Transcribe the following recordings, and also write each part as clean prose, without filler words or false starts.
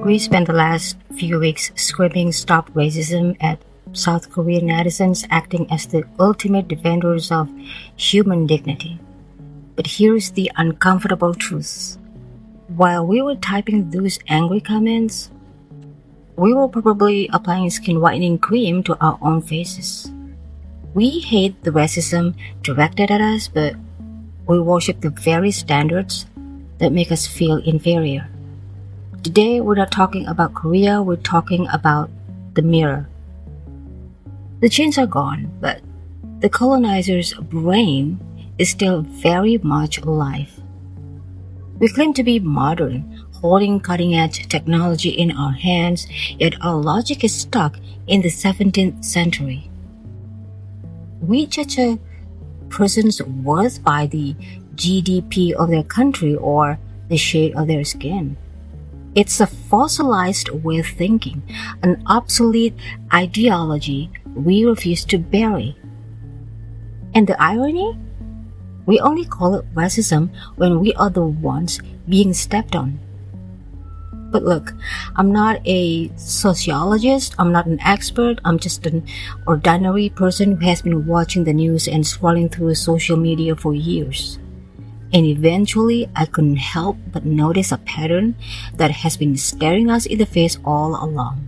We spent the last few weeks screaming stop racism at South Korean netizens acting as the ultimate defenders of human dignity. But here's the uncomfortable truth. While we were typing those angry comments, we were probably applying skin whitening cream to our own faces. We hate the racism directed at us, but we worship the very standards that make us feel inferior. Today, we're not talking about Korea, we're talking about the mirror. The chains are gone, but the colonizer's brain is still very much alive. We claim to be modern, holding cutting-edge technology in our hands, yet our logic is stuck in the 17th century. We judge a person's worth by the GDP of their country or the shade of their skin. It's a fossilized way of thinking, an obsolete ideology we refuse to bury. And the irony? We only call it racism when we are the ones being stepped on. But look, I'm not a sociologist, I'm not an expert, I'm just an ordinary person who has been watching the news and scrolling through social media for years. And eventually, I couldn't help but notice a pattern that has been staring us in the face all along.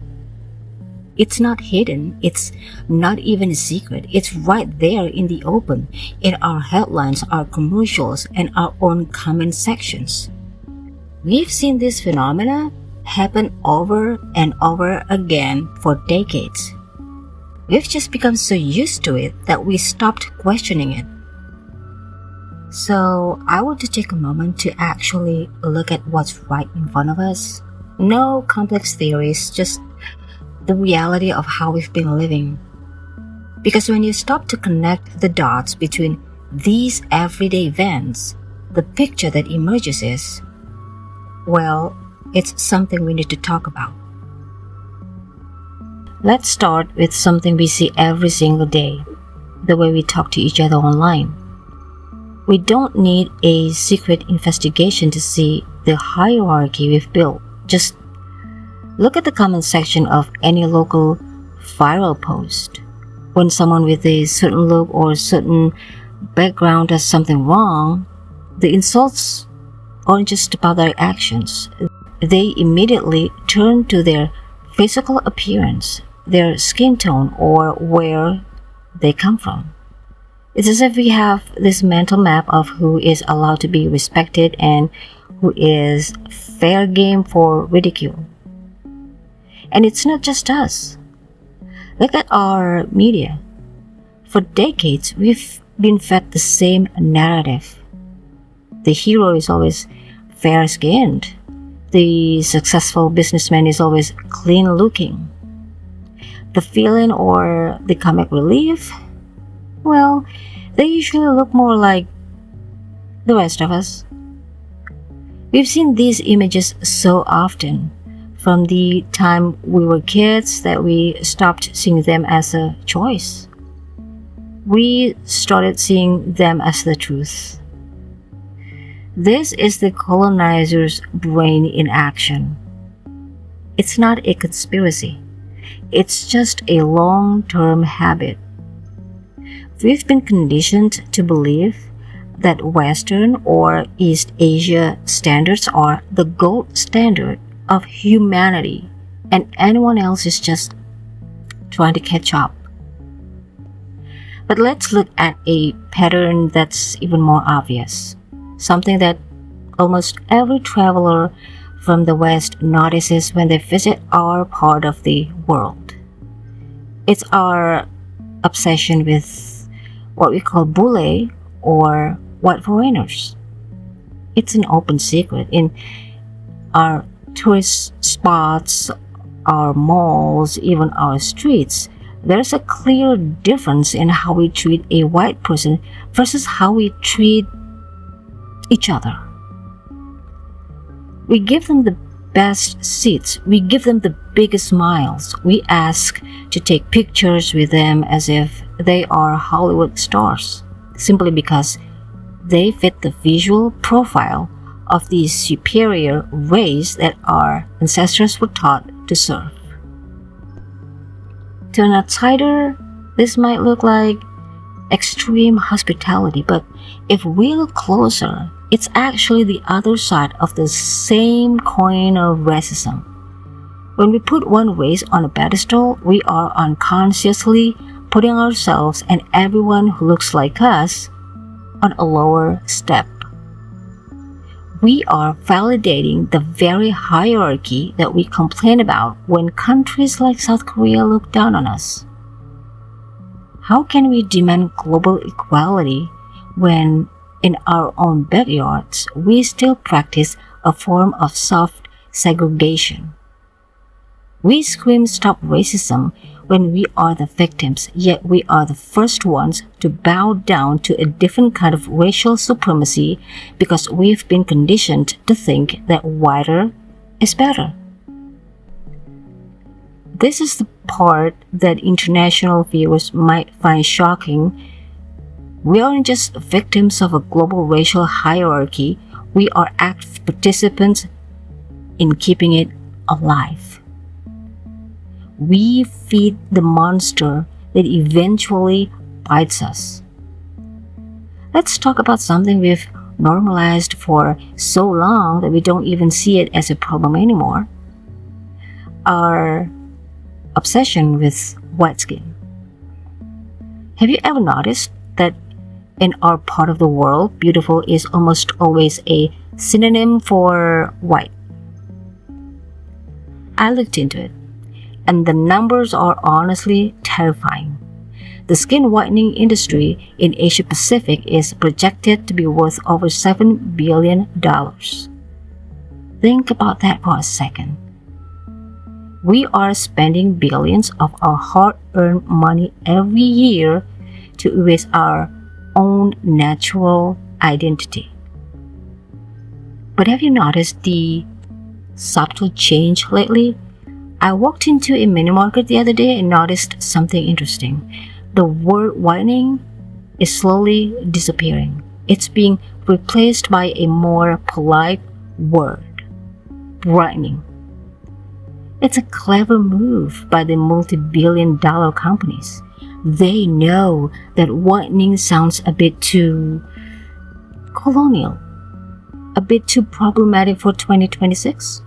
It's not hidden, it's not even a secret, it's right there in the open, in our headlines, our commercials, and our own comment sections. We've seen this phenomena happen over and over again for decades. We've just become so used to it that we stopped questioning it. So I want to take a moment to actually look at what's right in front of us. No complex theories, just the reality of how we've been living. Because when you stop to connect the dots between these everyday events, the picture that emerges is, well, it's something we need to talk about. Let's start with something we see every single day, the way we talk to each other online. We don't need a secret investigation to see the hierarchy we've built. Just look at the comment section of any local viral post. When someone with a certain look or certain background does something wrong, the insults aren't just about their actions. They immediately turn to their physical appearance, their skin tone, or where they come from. It's as if we have this mental map of who is allowed to be respected and who is fair game for ridicule. And it's not just us. Look at our media. For decades, we've been fed the same narrative. The hero is always fair-skinned. The successful businessman is always clean-looking. The villain or the comic relief, well, they usually look more like the rest of us. We've seen these images so often, from the time we were kids that we stopped seeing them as a choice. We started seeing them as the truth. This is the colonizer's brain in action. It's not a conspiracy. It's just a long-term habit. We've been conditioned to believe that Western or East Asia standards are the gold standard of humanity, and anyone else is just trying to catch up. But let's look at a pattern that's even more obvious, something that almost every traveler from the West notices when they visit our part of the world. It's our obsession with what we call bule or white foreigners. It's an open secret. In our tourist spots, our malls, even our streets, there's a clear difference in how we treat a white person versus how we treat each other. We give them the best seats. We give them the biggest smiles. We ask to take pictures with them as if they are Hollywood stars, simply because they fit the visual profile of the superior race that our ancestors were taught to serve. To an outsider, this might look like extreme hospitality, but if we look closer, it's actually the other side of the same coin of racism. When we put one race on a pedestal, we are unconsciously putting ourselves and everyone who looks like us on a lower step. We are validating the very hierarchy that we complain about when countries like South Korea look down on us. How can we demand global equality when in our own backyards we still practice a form of soft segregation? We scream stop racism when we are the victims, yet we are the first ones to bow down to a different kind of racial supremacy because we've been conditioned to think that whiter is better. This is the part that international viewers might find shocking. We aren't just victims of a global racial hierarchy, we are active participants in keeping it alive. We feed the monster that eventually bites us. Let's talk about something we've normalized for so long that we don't even see it as a problem anymore. Our obsession with white skin. Have you ever noticed that in our part of the world, beautiful is almost always a synonym for white? I looked into it, and the numbers are honestly terrifying. The skin whitening industry in Asia Pacific is projected to be worth over $7 billion. Think about that for a second. We are spending billions of our hard-earned money every year to erase our own natural identity. But have you noticed the subtle change lately? I walked into a mini market the other day and noticed something interesting. The word whitening is slowly disappearing. It's being replaced by a more polite word, brightening. It's a clever move by the multi-billion-dollar companies. They know that whitening sounds a bit too colonial, a bit too problematic for 2026.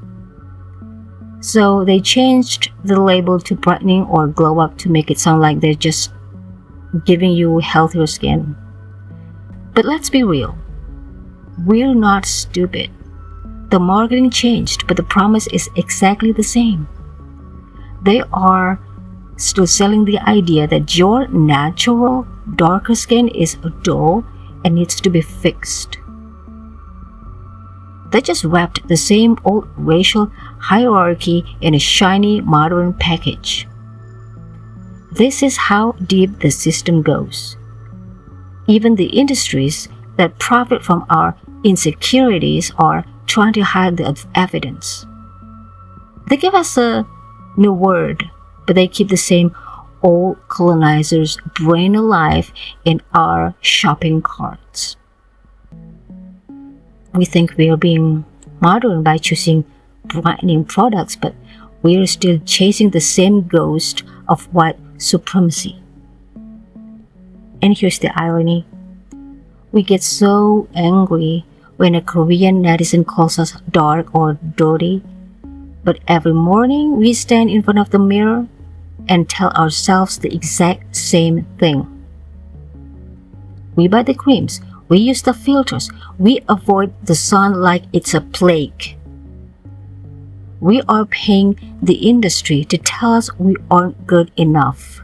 So they changed the label to brightening or glow up to make it sound like they're just giving you healthier skin. But let's be real. We're not stupid. The marketing changed, but the promise is exactly the same. They are still selling the idea that your natural darker skin is dull and needs to be fixed. They just wrapped the same old racial hierarchy in a shiny modern package. This is how deep the system goes. Even the industries that profit from our insecurities are trying to hide the evidence. They give us a new word, but they keep the same old colonizers' brain alive in our shopping carts. We think we are being modern by choosing brightening products, but we are still chasing the same ghost of white supremacy. And here's the irony. We get so angry when a Korean netizen calls us dark or dirty, but every morning we stand in front of the mirror and tell ourselves the exact same thing. We buy the creams, we use the filters, we avoid the sun like it's a plague. We are paying the industry to tell us we aren't good enough.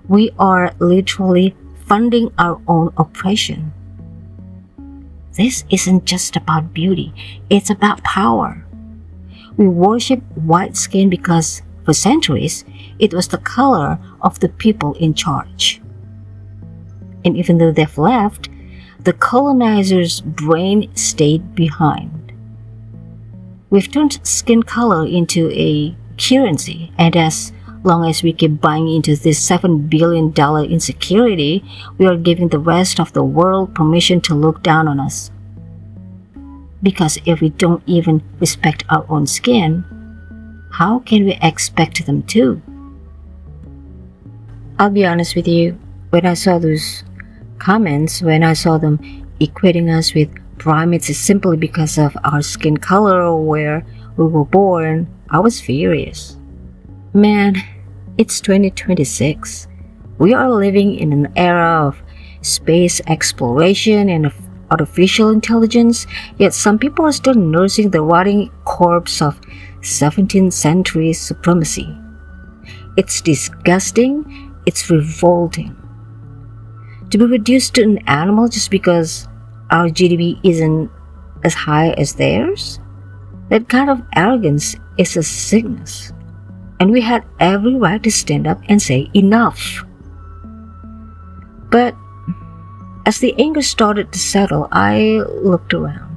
We are literally funding our own oppression. This isn't just about beauty, it's about power. We worship white skin because, for centuries, it was the color of the people in charge. And even though they've left, the colonizer's brain stayed behind. We've turned skin color into a currency, and as long as we keep buying into this $7 billion insecurity, we are giving the rest of the world permission to look down on us. Because if we don't even respect our own skin, how can we expect them to? I'll be honest with you, when I saw those comments, when I saw them equating us with primates simply because of our skin color or where we were born, I was furious. Man, it's 2026. We are living in an era of space exploration and of artificial intelligence, yet some people are still nursing the rotting corpse of 17th century supremacy. It's disgusting, it's revolting. To be reduced to an animal just because our GDP isn't as high as theirs? That kind of arrogance is a sickness. And we had every right to stand up and say enough. But as the anger started to settle, I looked around.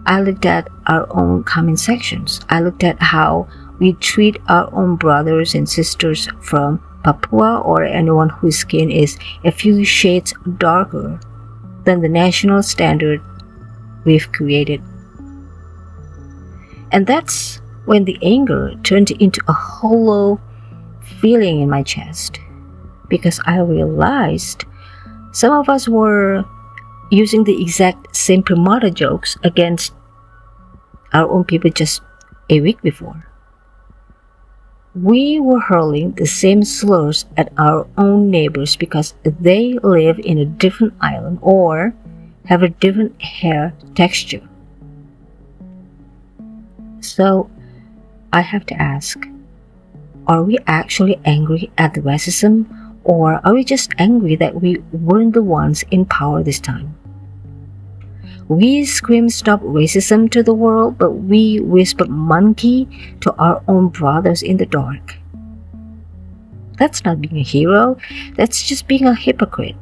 I looked at our own comment sections. I looked at how we treat our own brothers and sisters from Papua or anyone whose skin is a few shades darker than the national standard we've created. And that's when the anger turned into a hollow feeling in my chest, because I realized some of us were using the exact same primata jokes against our own people just a week before. We were hurling the same slurs at our own neighbors because they live in a different island or have a different hair texture. So, I have to ask, are we actually angry at the racism, or are we just angry that we weren't the ones in power this time? We scream stop racism to the world, but we whisper monkey to our own brothers in the dark. That's not being a hero, that's just being a hypocrite.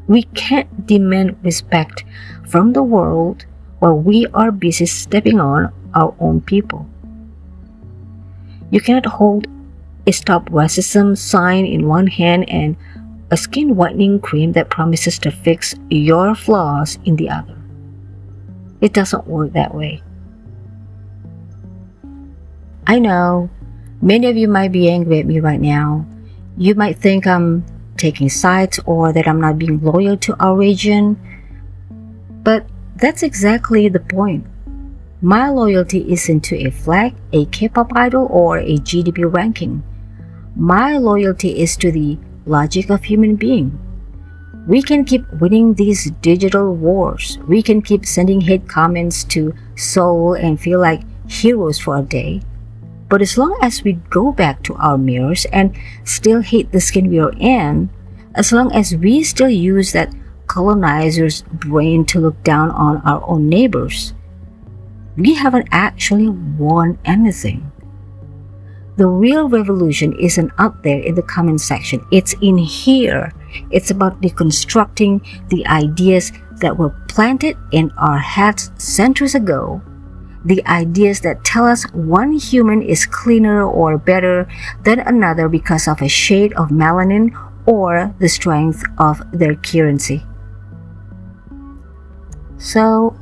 We can't demand respect from the world while we are busy stepping on our own people. You cannot hold a stop racism sign in one hand and a skin whitening cream that promises to fix your flaws in the other. It doesn't work that way. I know many of you might be angry at me right now. You might think I'm taking sides or that I'm not being loyal to our region. But that's exactly the point. My loyalty isn't to a flag, a K-pop idol, or a GDP ranking. My loyalty is to the logic of human being. We can keep winning these digital wars. We can keep sending hate comments to Seoul and feel like heroes for a day. But as long as we go back to our mirrors and still hate the skin we are in, as long as we still use that colonizer's brain to look down on our own neighbors, we haven't actually won anything. The real revolution isn't up there in the comment section. It's in here. It's about deconstructing the ideas that were planted in our heads centuries ago. The ideas that tell us one human is cleaner or better than another because of a shade of melanin or the strength of their currency. So,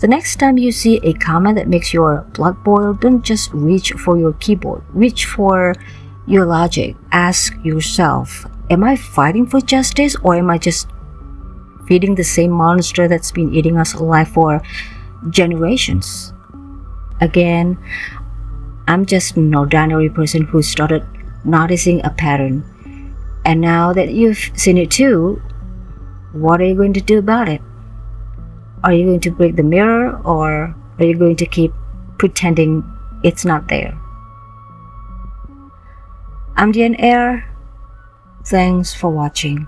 the next time you see a comment that makes your blood boil, don't just reach for your keyboard. Reach for your logic. Ask yourself, am I fighting for justice or am I just feeding the same monster that's been eating us alive for generations? Again, I'm just an ordinary person who started noticing a pattern. And now that you've seen it too, what are you going to do about it? Are you going to break the mirror, or are you going to keep pretending it's not there? I'm Diane Air. Thanks for watching.